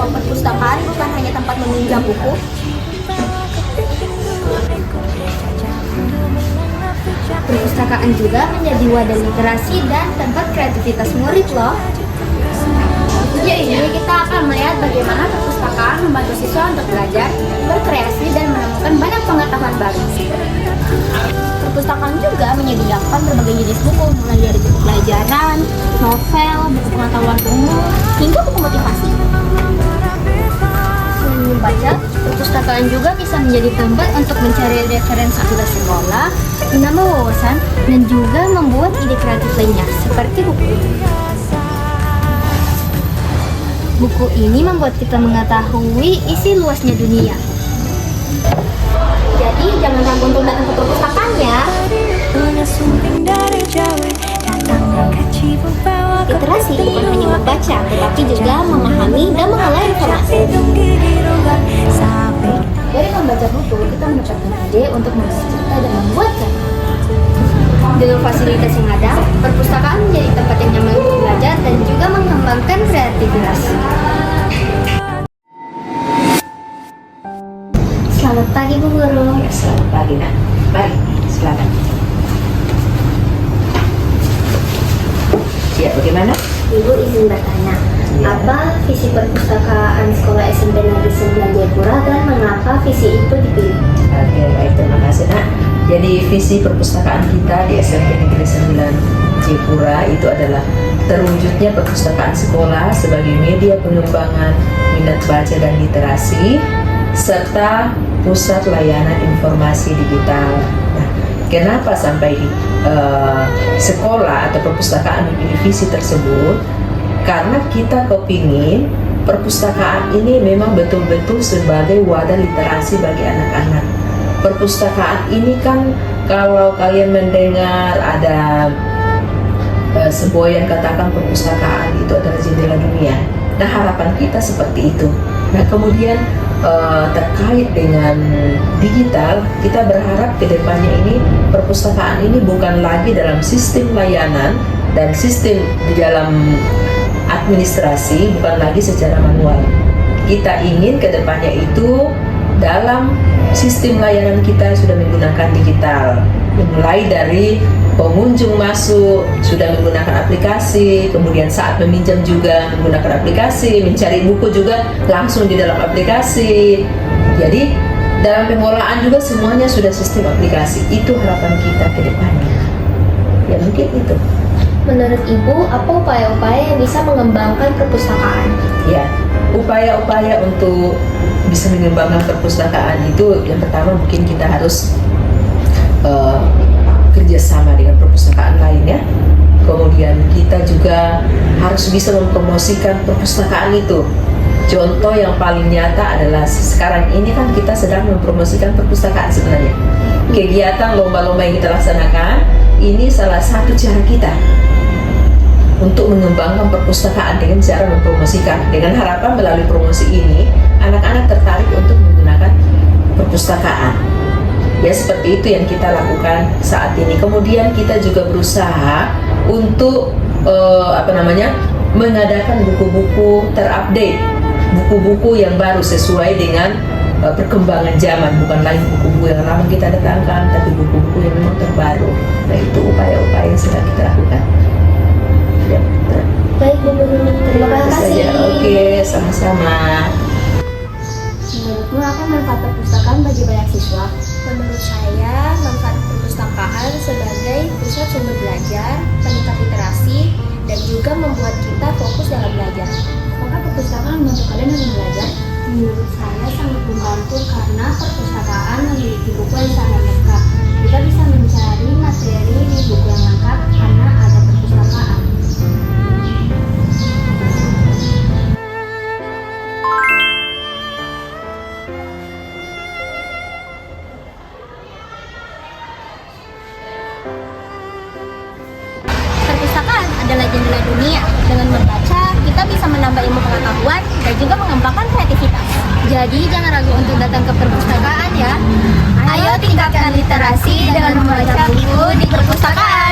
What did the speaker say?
bahwa perpustakaan bukan hanya tempat meminjam buku, perpustakaan juga menjadi wadah literasi dan tempat kreativitas murid loh. Video ini kita akan melihat bagaimana perpustakaan membantu siswa untuk belajar, berkreasi, dan menemukan banyak pengetahuan baru. Perpustakaan juga menyediakan berbagai jenis buku, mulai dari buku pelajaran, novel, buku pengetahuan umum, hingga buku motivasi. Selain membaca, perpustakaan juga bisa menjadi tempat untuk mencari referensi tugas sekolah, menambah wawasan, dan juga membuat ide kreatif lainnya, seperti buku ini. Buku ini membuat kita mengetahui isi luasnya dunia. Jadi jangan ragu untuk datang ke perpustakaan ya. Literasi bukan hanya membaca, tetapi juga memahami dan mengolah informasi. Dari membaca buku, kita mendapatkan ide untuk menulis cerita dan membuat karya. Dengan fasilitas yang ada, perpustakaan menjadi tempat yang nyaman untuk belajar dan juga mengembangkan kreativitas. Selamat pagi Bu Guru. Ya, selamat pagi Nak. Mari, silakan. Ya, bagaimana? Ibu izin bertanya, Ya. apa visi perpustakaan sekolah SMP Negeri 9 Jayapura dan mengapa visi itu dipilih? Oke, baik, terima kasih Nak. Jadi visi perpustakaan kita di SMP Negeri 9 Jayapura itu adalah terwujudnya perpustakaan sekolah sebagai media pengembangan minat baca dan literasi serta pusat layanan informasi digital. Nah, kenapa sampai sekolah atau perpustakaan memilih visi tersebut? Karena kita kepingin perpustakaan ini memang betul-betul sebagai wadah literasi bagi anak-anak. Perpustakaan ini kan kalau kalian mendengar ada semboyan katakan perpustakaan itu adalah jendela dunia. Nah, harapan kita seperti itu. Nah, kemudian terkait dengan digital, kita berharap ke depannya ini perpustakaan ini bukan lagi dalam sistem layanan dan sistem di dalam administrasi, bukan lagi secara manual. Kita ingin ke depannya itu dalam sistem layanan kita sudah menggunakan digital, mulai dari pengunjung masuk sudah menggunakan aplikasi, kemudian saat meminjam juga menggunakan aplikasi, mencari buku juga langsung di dalam aplikasi. Jadi dalam pengelolaan juga semuanya sudah sistem aplikasi. Itu harapan kita ke depannya. Ya mungkin itu. Menurut Ibu, apa upaya-upaya yang bisa mengembangkan perpustakaan? Ya, upaya-upaya untuk bisa mengembangkan perpustakaan itu yang pertama mungkin kita harus kerjasama dengan perpustakaan lain ya. Kemudian kita juga harus bisa mempromosikan perpustakaan itu. Contoh yang paling nyata adalah sekarang ini kan kita sedang mempromosikan perpustakaan sebenarnya. Kegiatan lomba-lomba yang kita laksanakan ini salah satu cara kita untuk mengembangkan perpustakaan dengan cara mempromosikan. Dengan harapan melalui promosi ini anak-anak tertarik untuk menggunakan perpustakaan. Ya, seperti itu yang kita lakukan saat ini. Kemudian kita juga berusaha untuk mengadakan buku-buku terupdate, buku-buku yang baru sesuai dengan perkembangan zaman, bukan lagi buku-buku yang lama kita datangkan, tapi buku-buku yang memang terbaru. Nah, itu upaya-upaya yang sedang kita lakukan. Ya, Baik Bu Guru, terima kasih. Oke, sama-sama. Menurutmu apa manfaat perpustakaan bagi banyak siswa? Menurut saya, manfaat perpustakaan sebagai pusat sumber belajar, peningkat literasi, dan juga membuat kita fokus dalam belajar. Apakah perpustakaan membantu kalian dalam belajar? Menurut saya sangat membantu karena perpustakaan memiliki buku yang sangat lengkap. Kita bisa mencari materi di buku yang lengkap karena ada perpustakaan. Perpustakaan adalah jendela dunia. Dengan membaca, kita bisa menambah ilmu pengetahuan dan juga mengembangkan kreativitas. Jadi jangan ragu untuk datang ke perpustakaan ya. Ayo tingkatkan literasi dengan membaca buku di perpustakaan.